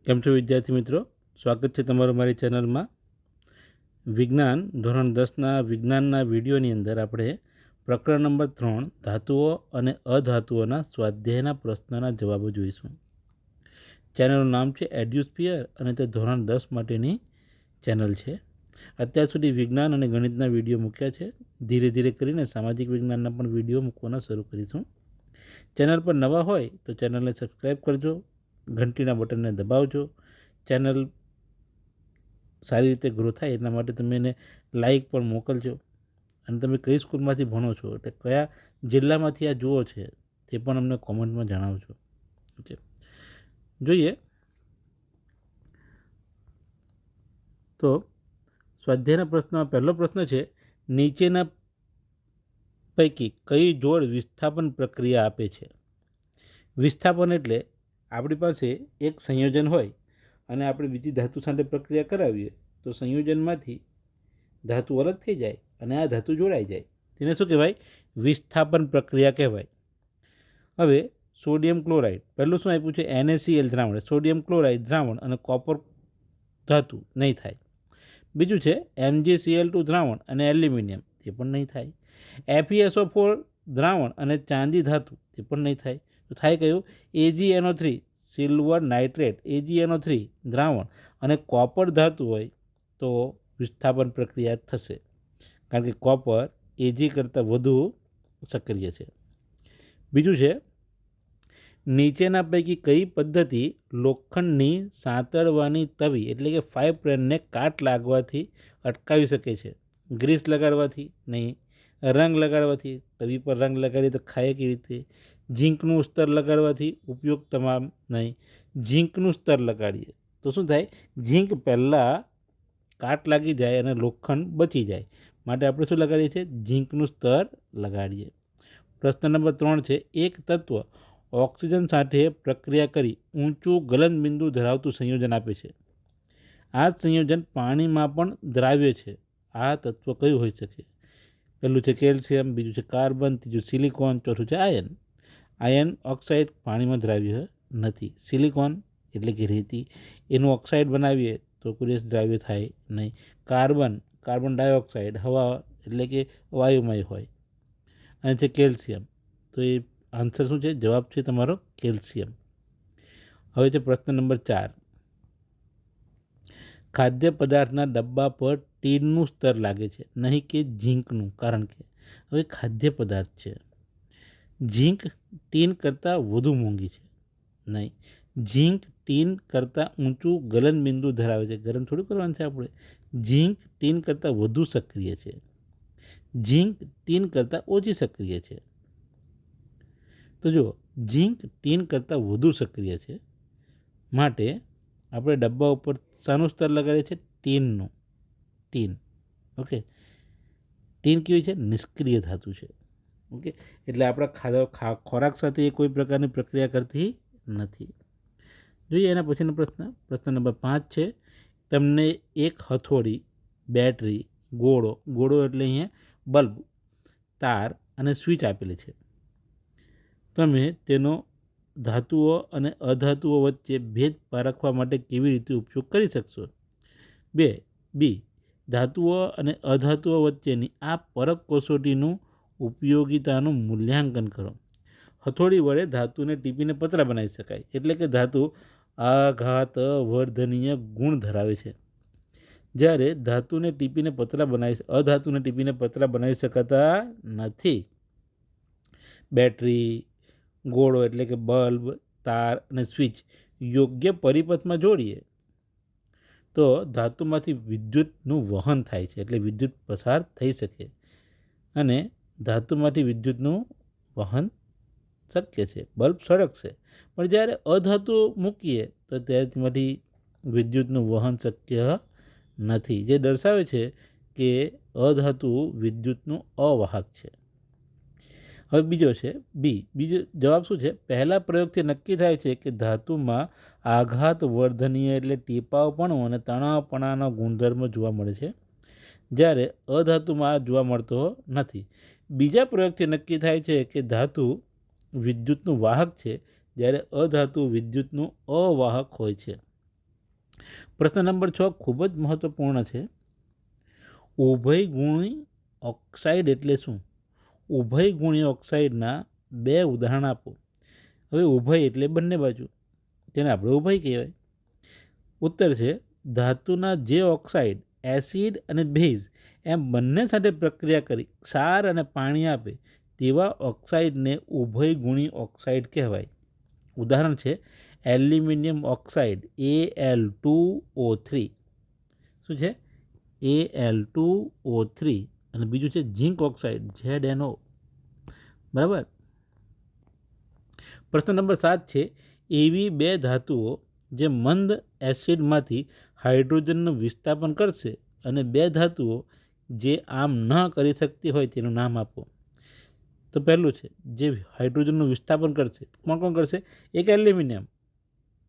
કેમ છો વિદ્યાર્થી મિત્રો? સ્વાગત છે તમારું મારી ચેનલમાં. વિજ્ઞાન ધોરણ 10ના વિજ્ઞાનના વિડીયોની અંદર આપણે પ્રકરણ નંબર 3 ધાતુઓ અને અધાતુઓના સ્વાધ્યાયના પ્રશ્નના જવાબો જોઈશું. ચેનલનું નામ છે એડ્યુસ્ફિયર અને તે ધોરણ 10 માટેની ચેનલ છે. અત્યાર સુધી વિજ્ઞાન અને ગણિતના વિડીયો મૂક્યા છે. ધીરે ધીરે કરીને સામાજિક વિજ્ઞાનના પણ વિડીયો મૂકવાના શરૂ કરીશું. ચેનલ પર નવા હોય તો ચેનલને સબસ્ક્રાઈબ કરજો, ઘંટીના બટનને દબાવજો. ચેનલ સારી રીતે ગ્રો થાય એટલા માટે તમે એને લાઈક પણ મોકલજો. અને તમે કઈ સ્કૂલમાંથી ભણો છો, એટલે કયા જિલ્લામાંથી આ જુઓ છે તે પણ અમને કોમેન્ટમાં જણાવજો. ઓકે, જોઈએ તો સ્વાધ્યાયના પ્રશ્નમાં પહેલો પ્રશ્ન છે, નીચેના પૈકી કઈ જોડ વિસ્થાપન પ્રક્રિયા આપે છે? વિસ્થાપન એટલે આપણી પાસે એક સંયોજન હોય અને આપણે બીજી ધાતુ સાથે પ્રક્રિયા કરાવીએ તો સંયોજનમાંથી ધાતુ અલગ થઈ જાય અને આ ધાતુ જોડાઈ જાય, તેને શું કહેવાય? વિસ્થાપન પ્રક્રિયા કહેવાય. હવે સોડિયમ ક્લોરાઇડ, પહેલું શું આપ્યું છે? NaCl દ્રાવણ, સોડિયમ ક્લોરાઇડ દ્રાવણ અને કોપર ધાતુ નહીં થાય. બીજું છે MgCl2 દ્રાવણ અને એલ્યુમિનિયમ, તે પણ નહીં થાય. FeSO4 દ્રાવણ અને ચાંદી ધાતુ, તે પણ નહીં થાય. તો થાય કયું? AgNO3 સિલ્વર નાઇટ્રેટ, AgNO3 દ્રાવણ અને કોપર ધાતુ હોય તો વિસ્થાપન પ્રક્રિયા થશે, કારણ કે કોપર Ag કરતાં વધુ સક્રિય છે. બીજું છે, નીચેના પૈકી કઈ પદ્ધતિ લોખંડની સાંતળવાની તવી એટલે કે ફાઇબ્રેનને કાટ લાગવાથી અટકાવી શકે છે? ગ્રીસ લગાડવાથી નહીં, રંગ લગાડવાથી, તવી પર રંગ લગાડીએ તો ખાય કેવી રીતે? ઝીંકનું સ્તર લગાડવાથી ઉપયોગ તમામ નહીં. ઝીંકનું સ્તર લગાડીએ તો શું થાય? ઝીંક પહેલાં કાટ લાગી જાય અને લોખંડ બચી જાય, માટે આપણે શું લગાડીએ છીએ? ઝીંકનું સ્તર લગાડીએ. પ્રશ્ન નંબર 3 છે, એક તત્વ ઓક્સિજન સાથે પ્રક્રિયા કરી ઊંચું ગલનબિંદુ ધરાવતું સંયોજન આપે છે. આ સંયોજન પાણીમાં પણ દ્રાવ્ય છે. આ તત્વ કયું હોઈ શકે? પહેલું છે કેલ્શિયમ, બીજું છે કાર્બન, ત્રીજું સિલિકોન, ચોથું છે આયન. આયન ઓક્સાઇડ પાણીમાં દ્રાવ્ય નથી. સિલિકોન એટલે કે રેતી, એનું ઓક્સાઇડ બનાવીએ તો કોઈ દ્રાવ્ય થાય નહીં. કાર્બન ડાયોક્સાઇડ હવા એટલે કે વાયુમય હોય. અને છે કેલ્શિયમ, તો એ આન્સર શું છે? જવાબ છે તમારો કેલ્શિયમ. હવે છે પ્રશ્ન નંબર 4, ખાદ્ય પદાર્થના ડબ્બા પર ટીનનું સ્તર લાગે છે, નહીં કે ઝીંકનું, કારણ કે હવે ખાદ્ય પદાર્થ છે. ઝીંક ટીન કરતાં વધુ મોંઘી છે? નહીં, ઝીંક ટીન કરતાં ઊંચું ગલનબિંદુ ધરાવે છે. ગલન થોડું કરવાનું છે આપણે. ઝીંક ટીન કરતાં વધુ સક્રિય છે, ઝીંક ટીન કરતાં ઓછી સક્રિય છે. તો જો ઝીંક ટીન કરતાં વધુ સક્રિય છે, માટે આપણે ડબ્બા ઉપર શાનું સ્તર લગાડીએ છીએ? ટીનનું. Tin, okay. ટીન કેવી છે? નિષ્ક્રિય ધાતુ છે. ઓકે, એટલે આપણા ખોરાક સાથે એ કોઈ પ્રકારની પ્રક્રિયા કરતી નથી. જોઈએ એના પછીનો પ્રશ્ન નંબર 5 છે, તમને એક હથોડી, બેટરી, ગોળો એટલે અહીંયા બલ્બ, તાર અને સ્વિચ આપેલી છે. તમે તેનો ધાતુઓ અને અધાતુઓ વચ્ચે ભેદ પારખવા માટે કેવી રીતે ઉપયોગ કરી શકશો? બી, ધાતુઓ અને અધાતુઓ વચ્ચેની આ પરખ કસોટીનું ઉપયોગિતાનું મૂલ્યાંકન કરો. હથોડી વડે ધાતુને ટીપીને પતરા બનાવી શકાય, એટલે કે ધાતુ આઘાતવર્ધનીય ગુણ ધરાવે છે, જ્યારે અધાતુને ટીપીને પતરા બનાવી શકાતા નથી. બેટરી, ગોળો એટલે કે બલ્બ, તાર અને સ્વિચ યોગ્ય પરિપથમાં જોડીએ તો ધાતુમાંથી વિદ્યુતનું વહન થાય છે, એટલે વિદ્યુત પસાર થઈ શકે અને ધાતુમાંથી વિદ્યુતનું વહન શક્ય છે. બલ્બ સળગશે, પણ જ્યારે અધાતુ મૂકીએ તો ત્યાંથી વિદ્યુતનું વહન શક્ય નથી, જે દર્શાવે છે કે અધાતુ વિદ્યુતનું અવાહક છે. હવે બીજો છે બીજો જવાબ શું છે? પહેલા પ્રયોગથી નક્કી થાય છે કે ધાતુમાં આઘાતવર્ધનીય એટલે ટીપાવપણું અને તણાવપણાનો ગુણધર્મ જોવા મળે છે, જ્યારે અધાતુમાં આ જોવા મળતો નથી. બીજા પ્રયોગથી નક્કી થાય છે કે ધાતુ વિદ્યુતનું વાહક છે, જ્યારે અધાતુ વિદ્યુતનું અવાહક હોય છે. પ્રશ્ન નંબર 6 ખૂબ જ મહત્વપૂર્ણ છે. ઉભયગુણી ઓક્સાઇડ એટલે શું? ઉભયગુણી ઓક્સાઇડના 2 ઉદાહરણ આપો. હવે ઉભય એટલે બંને બાજુ, તેને આપણે ઉભય કહેવાય. ઉત્તર છે ધાતુના જે ઓક્સાઇડ એસિડ અને બેઝ એમ બંને સાથે પ્રક્રિયા કરી ક્ષાર અને પાણી આપે તેવા ઓક્સાઇડને ઉભયગુણી ઓક્સાઇડ કહેવાય. ઉદાહરણ છે એલ્યુમિનિયમ ઓક્સાઇડ Al2O3. શું છે? Al2O3. અને બીજું છે ઝિંક ઓક્સાઇડ ZnO. બરાબર. પ્રશ્ન નંબર 7 છે એવી 2 ધાતુઓ જે મંદ એસિડમાંથી હાઇડ્રોજનનું વિસ્થાપન કરશે અને 2 ધાતુઓ જે આમ ન કરી શકતી હોય તેનું નામ આપો. તો પહેલું છે જે હાઇડ્રોજનનું વિસ્થાપન કરશે. કોણ કોણ કરશે? એક એલ્યુમિનિયમ,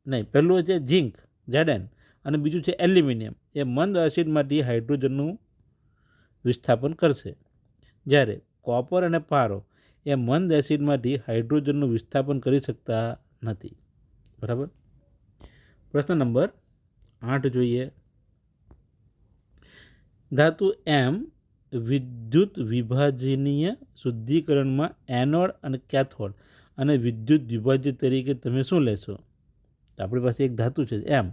નહીં, પહેલું છે ઝિંક Zn અને બીજું છે એલ્યુમિનિયમ. એ મંદ એસિડમાંથી હાઇડ્રોજનનું વિસ્થાપન કરશે. જ્યારે કોપર અને પારો એ મંદ એસિડમાંથી હાઇડ્રોજનનું વિસ્થાપન કરી શકતા નથી. બરાબર. પ્રશ્ન નંબર 8 જોઈએ. ધાતુ એમ વિદ્યુત વિભાજનીય શુદ્ધિકરણમાં એનોડ અને કેથોડ અને વિદ્યુત વિભાજ્ય તરીકે તમે શું લેશો? તો આપણી પાસે એક ધાતુ છે એમ,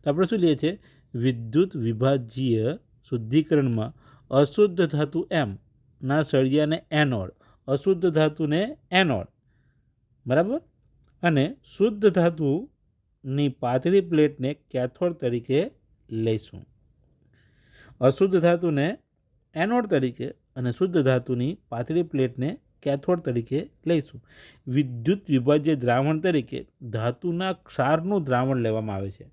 તો આપણે શું લઈએ છીએ? વિદ્યુત વિભાજ્ય શુદ્ધિકરણમાં અશુદ્ધ ધાતુ એમ ના સળિયાને એનોડ, અશુદ્ધ ધાતુને એનોડ, બરાબર, અને શુદ્ધ ધાતુની પાતળી પ્લેટને કેથોડ તરીકે લઈશું. અશુદ્ધ ધાતુને એનોડ તરીકે અને શુદ્ધ ધાતુની પાતળી પ્લેટને કેથોડ તરીકે લઈશું. વિદ્યુત વિભાજ્ય દ્રાવણ તરીકે ધાતુના ક્ષારનું દ્રાવણ લેવામાં આવે છે.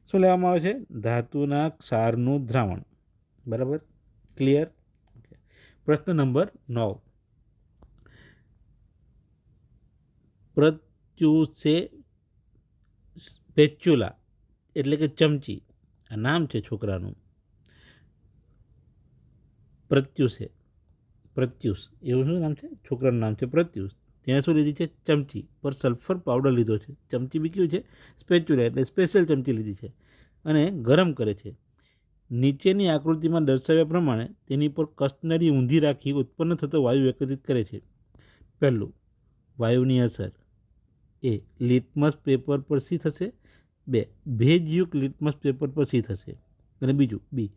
શું લેવામાં આવે છે? ધાતુના ક્ષારનું દ્રાવણ. બરાબર, ક્લિયર? પ્રશ્ન નંબર 9. પ્રત્યુષે સ્પેચ્યુલા એટલે કે ચમચી, આ નામ છે છોકરાનું. પ્રત્યુષે, પ્રત્યુષ એવું શું નામ છે? છોકરાનું નામ છે પ્રત્યુષ. તેને શું લીધી છે? ચમચી પર સલ્ફર પાવડર લીધો છે. ચમચી બી કેવું છે? સ્પેચ્યુલા એટલે સ્પેશિયલ ચમચી લીધી છે અને ગરમ કરે છે. નીચેની આકૃતિમાં દર્શાવ્યા પ્રમાણે તેની પર કસ્ટનરી ઊંધી રાખી ઉત્પન્ન થતો વાયુ એકત્રિત કરે છે. પહેલું, વાયુની અસર. એ, લિટમસ પેપર પર શી થશે? 2, ભેજયુક્ત લિટમસ પેપર પર શી થશે? અને બીજું બી,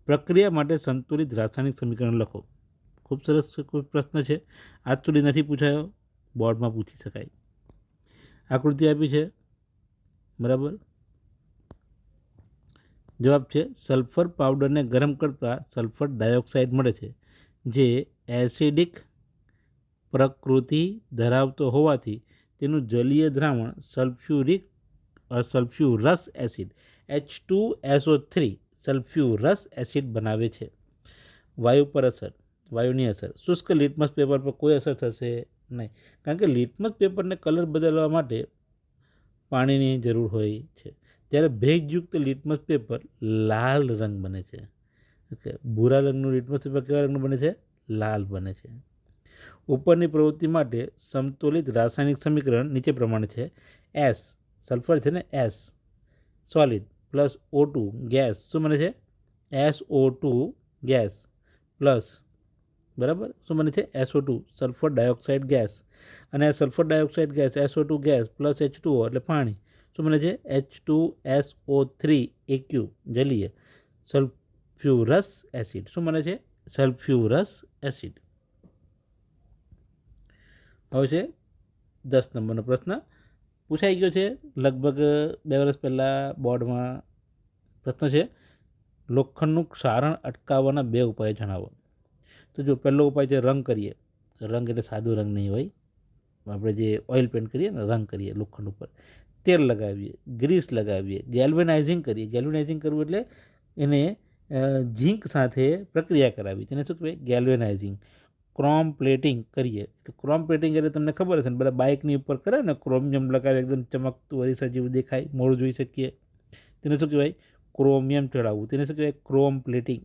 પ્રક્રિયા માટે સંતુલિત રાસાયણિક સમીકરણ લખો. ખૂબ સરસ પ્રશ્ન છે. આજ સુધી નથી પૂછાયો, બોર્ડમાં પૂછી શકાય. આકૃતિ આપી છે, બરાબર. જવાબ છે સલ્ફર પાવડરને ગરમ કરતાં સલ્ફર ડાયોક્સાઇડ મળે છે, જે એસિડિક પ્રકૃતિ ધરાવતો હોવાથી તેનું જલીય દ્રાવણ સલ્ફ્યુરસ એસિડ H2SO3 સલ્ફ્યુરસ એસિડ બનાવે છે. વાયુ પર અસર, વાયુની અસર. શુષ્ક લિટમસ પેપર પર કોઈ અસર થશે નહીં, કારણ કે લિટમસ પેપરને કલર બદલવા માટે પાણીની જરૂર હોય છે. જ્યારે ભેજયુક્ત લિટમસ પેપર લાલ રંગ બને છે. ઓકે, ભૂરા રંગનું લિટમસ પેપર કેવા રંગનું બને છે? લાલ બને છે. ઉપરની પ્રવૃત્તિ માટે સમતુલિત રાસાયણિક સમીકરણ નીચે પ્રમાણે છે. S સલ્ફર છે ને, S solid plus O2 gas શું બને છે? SO2 ગેસ પ્લસ, બરાબર, શું બને છે? SO2 sulphur dioxide gas. અને sulphur dioxide gas SO2 gas plus H2O એટલે પાણી. શું બને છે? H2SO3 AQ જલીય સલ્ફ્યુરસ acid. શું બને છે? સલ્ફ્યુરસ એસિડ. હવે છે 10 નંબરનો પ્રશ્ન. પૂછાઈ ગયો છે લગભગ 2 વર્ષ પહેલાં બોર્ડમાં. પ્રશ્ન છે લોખંડનું ક્ષારણ અટકાવવાના 2 ઉપાય જણાવો. તો જો પહેલો ઉપાય છે રંગ કરીએ. રંગ એટલે સાદો રંગ નહીં હોય, આપણે જે ઓઇલ પેન્ટ કરીએ ને, રંગ કરીએ લોખંડ ઉપર. તેલ લગાવીએ, ગ્રીસ લગાવીએ, ગેલ્વેનાઇઝિંગ કરીએ. ગેલ્વેનાઇઝિંગ કરવું એટલે એને ઝીંક સાથે પ્રક્રિયા કરાવી, તેને શું કહેવાય? ગેલ્વેનાઇઝિંગ. ક્રોમ પ્લેટિંગ કરીએ. ક્રોમ પ્લેટિંગ એટલે તમને ખબર હશે ને, બધા બાઇકની ઉપર કરે ને ક્રોમિયમ લગાવે, એકદમ ચમકતું અરીસા જેવું દેખાય, મોઢું જોઈ શકીએ, તેને શું કહેવાય? ક્રોમિયમ ચડાવવું, તેને શું કહેવાય? Chrome plating.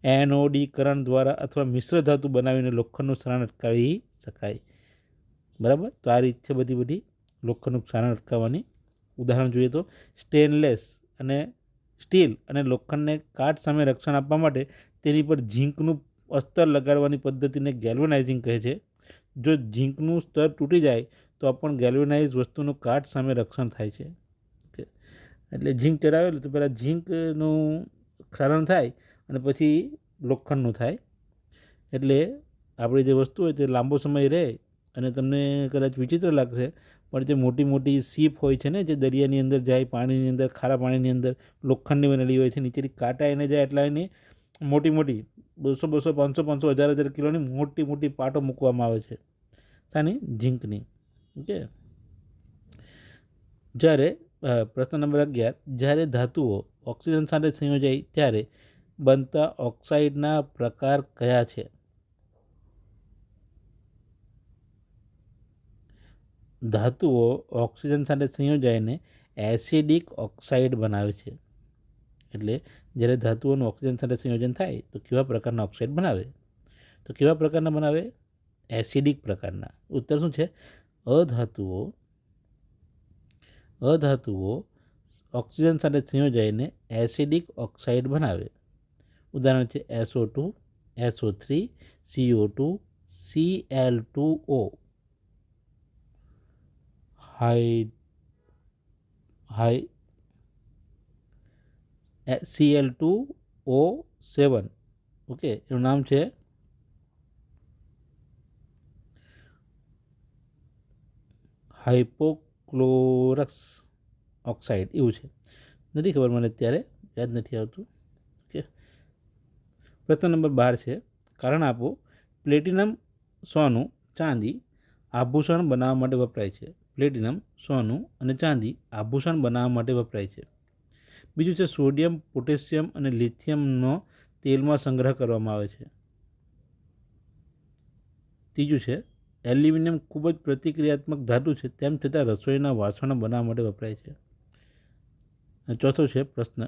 એનોડીકરણ દ્વારા અથવા મિશ્ર ધાતુ બનાવીને લોખંડનું ક્ષારણ અટકાવી શકાય. બરાબર, તો આ રીત છે બધી લોખંડનું ક્ષારણ અટકાવવાની. ઉદાહરણ જોઈએ તો સ્ટેનલેસ અને સ્ટીલ અને લોખંડને કાટ સામે રક્ષણ આપવા માટે તેની પર ઝીંકનું અસ્તર લગાડવાની પદ્ધતિને ગેલ્વેનાઇઝિંગ કહે છે. જો ઝીંકનું સ્તર તૂટી જાય તો પણ ગેલ્વેનાઇઝ વસ્તુનું કાટ સામે રક્ષણ થાય છે. ઓકે, એટલે ઝીંક ચડાવેલું તો પહેલાં ઝીંકનું ક્ષારણ થાય અને પછી લોખંડનું થાય. એટલે આપણી જે વસ્તુ હોય તે લાંબો સમય રહે. અને તમને કદાચ વિચિત્ર લાગશે પણ જે મોટી મોટી શીપ હોય છે ને, જે દરિયાની અંદર જાય, પાણીની અંદર, ખારા પાણીની અંદર, લોખંડની બનેલી હોય છે, નીચેથી કાંટા એને જાય એટલા એની મોટી મોટી 200 500 1000 કિલોની મોટી મોટી પાટો મૂકવામાં આવે છે શાની? ઝીંકની. ઓકે, જ્યારે પ્રશ્ન નંબર 11, જ્યારે ધાતુઓ ઓક્સિજન સાથે સંયોજાય ત્યારે બનતા ઓક્સાઇડના પ્રકાર કયા છે? ધાતુઓ ઓક્સિજન સાથે સંયોજાઈને એસિડિક ઓક્સાઇડ બનાવે છે. એટલે જ્યારે ધાતુઓનું ઓક્સિજન સાથે સંયોજન થાય તો કેવા પ્રકારના ઓક્સાઇડ બનાવે? તો કેવા પ્રકારના બનાવે? એસિડિક પ્રકારના. ઉત્તર શું છે? અધાતુઓ ઓક્સિજન સાથે સંયોજાઈને એસિડિક ઓક્સાઇડ બનાવે. ઉદાહરણ છે SO2, SO3, CO2, Cl2O, Cl2O7. Okay, એનું નામ છે હાઇપોક્લોરસ ઓક્સાઇડ. એવું છે, નથી ખબર મને, અત્યારે યાદ નથી આવતું. ઓકે, પ્રશ્ન નંબર 12 છે, કારણ આપો. પ્લેટિનમ, સોનું, ચાંદી આભૂષણ બનાવવા માટે વપરાય છે. પ્લેટિનમ, સોનું અને ચાંદી આભૂષણ બનાવવા માટે વપરાય છે. બીજું છે સોડિયમ, પોટેશિયમ અને લિથિયમનો તેલમાં સંગ્રહ કરવામાં આવે છે. ત્રીજું છે એલ્યુમિનિયમ ખૂબ જ પ્રતિક્રિયાત્મક ધાતુ છે, તેમ છતાં રસોઈના વાસણો બનાવવા માટે વપરાય છે. અને ચોથો છે પ્રશ્ન,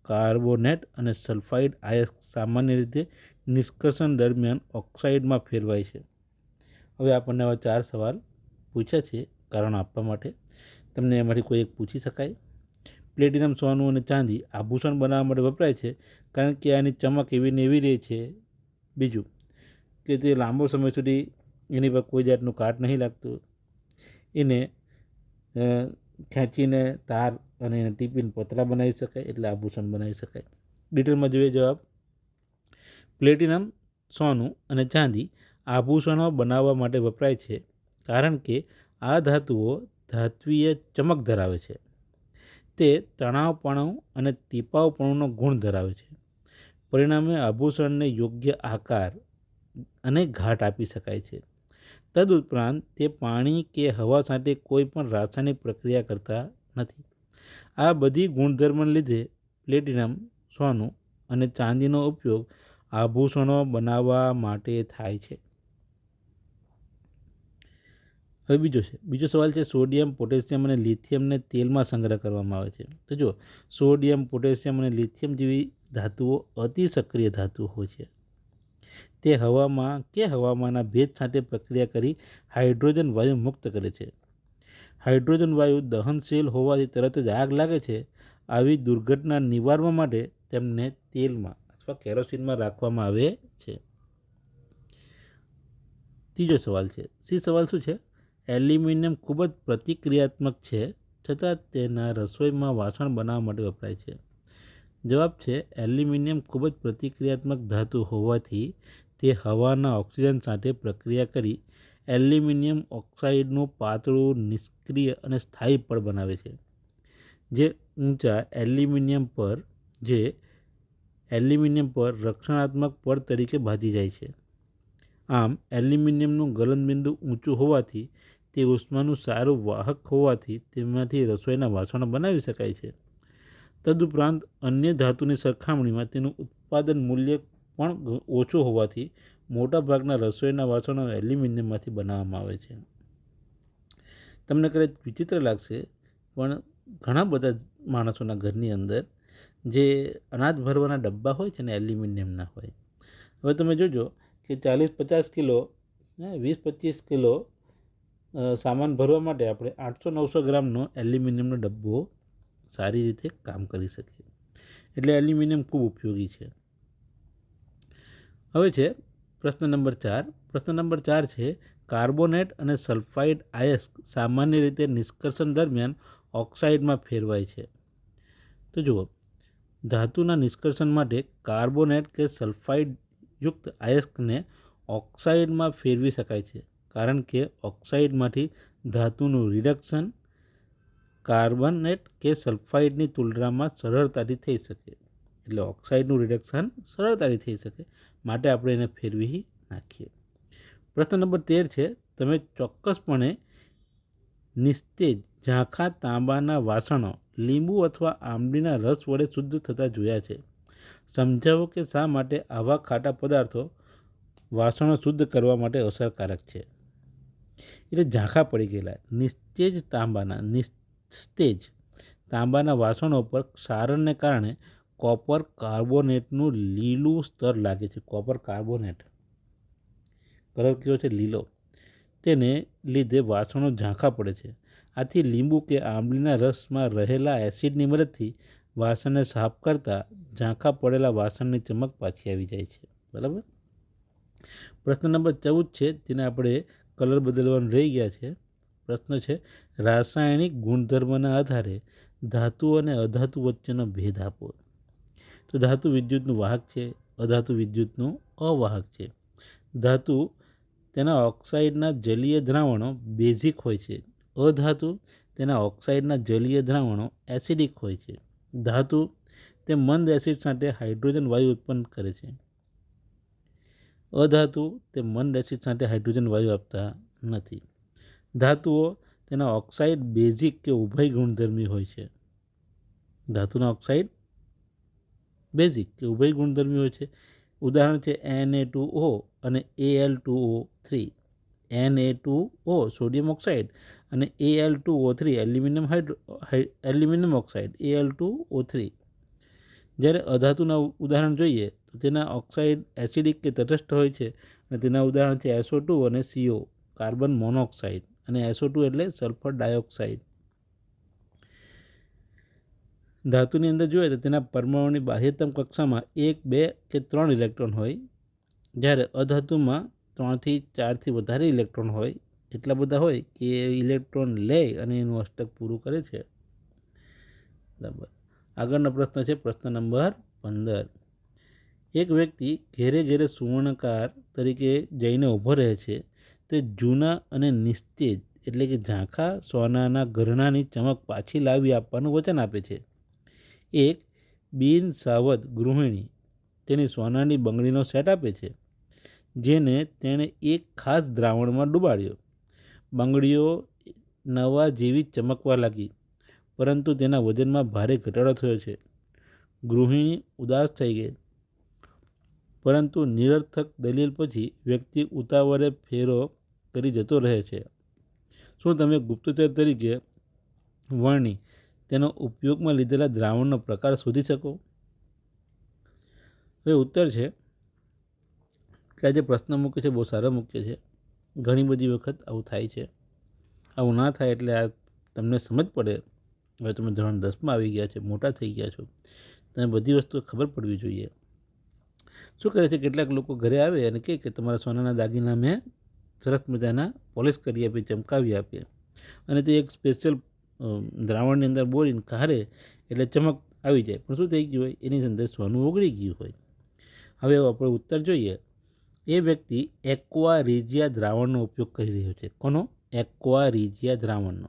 કાર્બોનેટ અને સલ્ફાઇડ આયસ્ક સામાન્ય રીતે નિષ્કર્ષણ દરમિયાન ઓક્સાઇડમાં ફેરવાય છે. હવે આપણને આવા 4 સવાલ પૂછ્યા છે કારણ આપવા માટે. તમને એમાંથી કોઈ એક પૂછી શકાય. પ્લેટિનમ, સોનું અને ચાંદી આભૂષણ બનાવવા માટે વપરાય છે કારણ કે આની ચમક એવી ને એવી રહે છે. બીજું કે તે લાંબો સમય સુધી એની પર કોઈ જાતનું કાટ નહીં લાગતું. એને ખેંચીને તાર અને એને ટીપીને પતરા બનાવી શકાય, એટલે આભૂષણ બનાવી શકાય. ડિટેલમાં જોઈએ જવાબ. પ્લેટિનમ, સોનું અને ચાંદી આભૂષણો બનાવવા માટે વપરાય છે કારણ કે આ ધાતુઓ ધાત્વીય ચમક ધરાવે છે. તે તણાવપણું અને ટીપાવપણુંનો ગુણ ધરાવે છે. પરિણામે આભૂષણને યોગ્ય આકાર અને ઘાટ આપી શકાય છે. તદુપરાંત તે પાણી કે હવા સાથે કોઈ પણ રાસાયણિક પ્રક્રિયા કરતા નથી. આ બધી ગુણધર્મોને લીધે પ્લેટિનમ, સોનું અને ચાંદીનો ઉપયોગ આભૂષણો બનાવવા માટે થાય છે. હવે બીજો સવાલ છે સોડિયમ, પોટેશિયમ અને લિથિયમને તેલમાં સંગ્રહ કરવામાં આવે છે. તો જો સોડિયમ, પોટેશિયમ અને લિથિયમ જેવી ધાતુઓ અતિ સક્રિય ધાતુઓ હોય છે. તે હવામાંના ભેજ સાથે પ્રક્રિયા કરી હાઇડ્રોજન વાયુ મુક્ત કરે છે. હાઇડ્રોજન વાયુ દહનશીલ હોવાથી તરત જ આગ લાગે છે. આવી દુર્ઘટના નિવારવા માટે તેમને તેલમાં અથવા કેરોસીનમાં રાખવામાં આવે છે. ત્રીજો સવાલ છે, સી સવાલ શું છે? એલ્યુમિનિયમ ખૂબ જ પ્રતિક્રિયાત્મક છે, છતાં તેના રસોઈમાં વાસણ બનાવવા માટે વપરાય છે. જવાબ છે એલ્યુમિનિયમ ખૂબ જ પ્રતિક્રિયાત્મક ધાતુ હોવાથી તે હવાના ઓક્સિજન સાથે પ્રક્રિયા કરી એલ્યુમિનિયમ ઓક્સાઇડનું પાતળું, નિષ્ક્રિય અને સ્થાયી પડ બનાવે છે, જે ઊંચા એલ્યુમિનિયમ પર રક્ષણાત્મક પડ તરીકે ભાજી જાય છે. આમ એલ્યુમિનિયમનું ગલનબિંદુ ઊંચું હોવાથી તે ઉષ્માનું સારું વાહક હોવાથી તેમાંથી રસોઈના વાસણો બનાવી શકાય છે. તદુપરાંત અન્ય ધાતુની સરખામણીમાં તેનું ઉત્પાદન મૂલ્ય પણ ઓછું હોવાથી મોટાભાગના રસોઈના વાસણો એલ્યુમિનિયમમાંથી બનાવવામાં આવે છે. તમને કદાચ વિચિત્ર લાગશે પણ ઘણા બધા માણસોના ઘરની અંદર જે અનાજ ભરવાના ડબ્બા હોય છે ને એલ્યુમિનિયમના હોય. હવે તમે જોજો કે 40-50 કિલો 20-25 કિલો સામાન ભરવા માટે આપણે 800-900 ગ્રામનો એલ્યુમિનિયમનો ડબ્બો સારી રીતે કામ કરી શકીએ. એટલે એલ્યુમિનિયમ ખૂબ ઉપયોગી છે. હવે છે પ્રશ્ન નંબર 4. પ્રશ્ન નંબર 4 છે કાર્બોનેટ અને સલ્ફાઇડ આયસ્ક સામાન્ય રીતે નિષ્કર્ષણ દરમિયાન ઓક્સાઇડમાં ફેરવાય છે. તો જુઓ, ધાતુના નિષ્કર્ષણ માટે કાર્બોનેટ કે સલ્ફાઇડ યુક્ત આયસ્કને ઓક્સાઇડમાં ફેરવી શકાય છે, કારણ કે ઓક્સાઇડમાંથી ધાતુનું રિડક્શન કાર્બોનેટ કે સલ્ફાઇડની તુલનામાં સરળતાથી થઈ શકે. એટલે ઓક્સાઇડનું રિડક્શન સરળતાથી થઈ શકે, માટે આપણે એને ફેરવી નાખીએ. પ્રશ્ન નંબર 13 છે તમે ચોક્કસપણે નિસ્તેજ ઝાંખા તાંબાના વાસણો લીંબુ અથવા આંબલીના રસ વડે શુદ્ધ થતા જોયા છે. સમજાવો કે શા માટે આવા ખાટા પદાર્થો વાસણો શુદ્ધ કરવા માટે અસરકારક છે. એટલે ઝાંખા પડી ગયેલા નિસ્તેજ તાંબાના વાસણો પર ક્ષારણને કારણે કોપર કાર્બોનેટનું લીલું સ્તર લાગે છે. કોપર કાર્બોનેટ કલર કેવો છે? લીલો. તેને લીધે વાસણો ઝાંખા પડે છે. આથી લીંબુ કે આંબલીના રસમાં રહેલા એસિડની મદદથી વાસણને સાફ કરતાં ઝાંખા પડેલા વાસણની ચમક પાછી આવી જાય છે. બરાબર. પ્રશ્ન નંબર 14 છે, તેને આપણે કલર બદલવાનું રહી ગયા છે. પ્રશ્ન છે રાસાયણિક ગુણધર્મના આધારે ધાતુ અને અધાતુ વચ્ચેનો ભેદ આપો. તો ધાતુ વિદ્યુતનું વાહક છે, અધાતુ વિદ્યુતનું અવાહક છે. ધાતુ તેના ઓક્સાઇડના જલીય દ્રાવણો બેઝિક હોય છે. અધાતુ તેના ઓક્સાઇડના જલીય દ્રાવણો એસિડિક હોય છે. ધાતુ તે મંદ એસિડ સાથે હાઇડ્રોજન વાયુ ઉત્પન્ન કરે છે. અધાતુ તે મંદ એસિડ સાથે હાઇડ્રોજન વાયુ આપતા નથી. ધાતુઓ તેના ઓક્સાઇડ બેઝિક કે ઉભય ગુણધર્મી હોય છે. ધાતુના ઓક્સાઇડ બેઝિક કે ઉભય ગુણધર્મી હોય છે. ઉદાહરણ છે Na2O અને Al2O3. Na2O સોડિયમ ઓક્સાઇડ અને Al2O3 એલ્યુમિનિયમ ઓક્સાઇડ Al2O3. જ્યારે અધાતુના ઉદાહરણ જોઈએ તો તેના ઓક્સાઇડ એસિડિક કે તટસ્થ હોય છે, અને તેના ઉદાહરણ છે SO2 અને CO કાર્બન મોનોક્સાઇડ, અને SO2 એટલે સલ્ફર ડાયોક્સાઇડ. ધાતુની અંદર જોઈએ તો તેના પરમાણુની બાહ્યતમ કક્ષામાં 1, 2 કે 3 ઇલેક્ટ્રોન હોય, જ્યારે અધાતુમાં 3 થી 4 થી વધારે ઇલેક્ટ્રોન હોય. એટલા બધા હોય કે ઇલેક્ટ્રોન લે અને એનું અષ્ટક પૂરું કરે છે. બરાબર. આગળનો પ્રશ્ન છે પ્રશ્ન નંબર 15. એક વ્યક્તિ ઘેરે ઘેરે સુવર્ણકાર તરીકે જઈને ઊભો રહે છે. તે જૂના અને નિસ્તેજ એટલે કે ઝાંખા સોનાના ઘરેણાંની ચમક પાછી લાવી આપવાનું વચન આપે છે. એક બિન સાવધ ગૃહિણી તેની સોનાની બંગડીનો સેટ આપે છે, જેને તેણે એક ખાસ દ્રાવણમાં ડુબાડ્યો. બંગડીઓ નવા જેવી ચમકવા લાગી, પરંતુ તેના વજનમાં ભારે ઘટાડો થયો છે. ગૃહિણી ઉદાસ થઈ ગઈ, પરંતુ નિરર્થક દલીલ પછી વ્યક્તિ ઉતાવળે ફેરો કરી જતો રહે છે. શું તમે ગુપ્તચર તરીકે વર્ણી તેનો ઉપયોગમાં લીધેલા દ્રાવણનો પ્રકાર શોધી શકો? હવે ઉત્તર છે કે આ જે પ્રશ્ન મૂક્યો છે બહુ સારો મૂક્યો છે. ઘણી બધી વખત આવું થાય છે. આવું ના થાય એટલે આ તમને સમજ પડે. હવે તમે ધોરણ 10માં આવી ગયા છે, મોટા થઈ ગયા છો, તમે બધી વસ્તુ ખબર પડવી જોઈએ. શું કરે છે, કેટલાક લોકો ઘરે આવે અને કહે કે તમારા સોનાના દાગીના મેં સરસ મજાના પોલિશ કરી આપી, ચમકાવી આપીએ, અને તે એક સ્પેશિયલ દ્રાવણની અંદર બોળીને કાઢે એટલે ચમક આવી જાય. પણ શું થઈ ગયું હોય, એની અંદર સોનું ઓગળી ગયું હોય. હવે આપણે ઉત્તર જોઈએ. એ વ્યક્તિ એક્વા રીજિયા દ્રાવણનો ઉપયોગ કરી રહ્યો છે. કોનો? એક્વા રીજિયા દ્રાવણનો,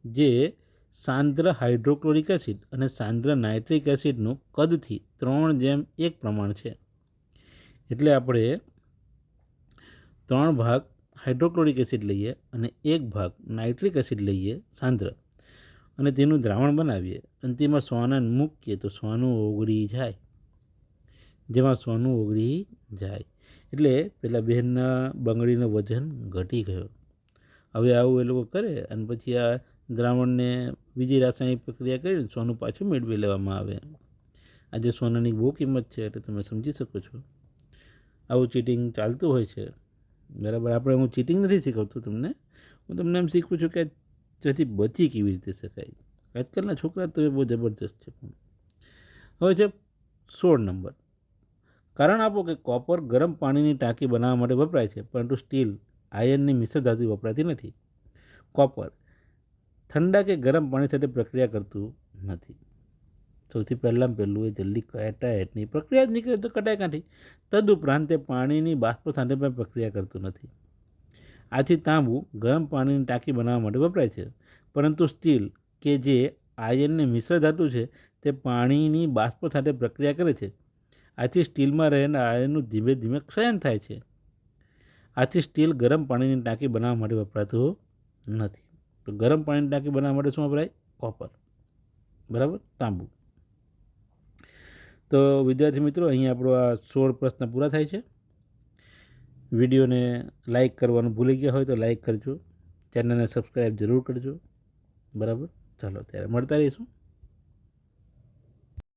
જે સાંદ્ર હાઇડ્રોક્લોરિક એસિડ અને સાંદ્ર નાઇટ્રિક એસિડનું કદથી 3:1 પ્રમાણ છે. એટલે આપણે 3 ભાગ હાઇડ્રોક્લોરિક એસિડ લઈએ અને 1 ભાગ નાઇટ્રિક એસિડ લઈએ સાંદ્ર, અને તેનું દ્રાવણ બનાવીએ અને તેમાં સોનાને મૂકીએ તો સોનું ઓગળી જાય. જેમાં સોનું ઓગળી જાય એટલે પેલા બહેનના બંગડીનું વજન ઘટી ગયો. હવે આવું એ લોકો કરે અને પછી આ દ્રાવણને બીજી રાસાયણિક પ્રક્રિયા કરીને સોનું પાછું મેળવી લેવામાં આવે. આજે સોનાની બહુ કિંમત છે, એટલે તમે સમજી શકો છો. આવું ચીટિંગ ચાલતું હોય છે. બરાબર. આપણે હું ચીટિંગ નથી શીખવતો તમને, હું હું તમને એમ શીખું છું કે જેથી બચી કેવી રીતે શકાય. આજકાલના છોકરા તો એ બહુ જબરદસ્ત છે. હવે છે 16 નંબર. કારણ આપો કે કોપર ગરમ પાણીની ટાંકી બનાવવા માટે વપરાય છે, પરંતુ સ્ટીલ આયર્નની મિશ્ર ધાતુ વપરાતી નથી. કોપર ઠંડા કે ગરમ પાણી સાથે પ્રક્રિયા કરતું નથી. સૌથી પહેલું એ જલ્દી કટાયની પ્રક્રિયા જ નીકળે તો કટાય કાંઠી. તદુપરાંત તે પાણીની બાષ્પ સાથે પણ પ્રક્રિયા કરતું નથી. આથી તાંબુ ગરમ પાણીની ટાંકી બનાવવા માટે વપરાય છે, પરંતુ સ્ટીલ કે જે આયર્નની મિશ્ર ધાતુ છે તે પાણીની બાષ્પ સાથે પ્રક્રિયા કરે છે. આથી સ્ટીલમાં રહેલા આયર્નનું ધીમે ધીમે ક્ષયન થાય છે. આથી સ્ટીલ ગરમ પાણીની ટાંકી બનાવવા માટે વપરાતું નથી. તો ગરમ પાણીની ટાંકી બનાવવા માટે શું વપરાય? કોપર. બરાબર, તાંબુ. તો વિદ્યાર્થી મિત્રો, અહીં આપણો આ 16 પ્રશ્ન પૂરા થાય છે. વિડીયોને લાઈક કરવાનું ભૂલી ગયા હોય તો લાઈક કરજો, ચેનલને સબસ્ક્રાઈબ જરૂર કરજો. બરાબર, ચાલો ત્યારે મળતા રહીશું.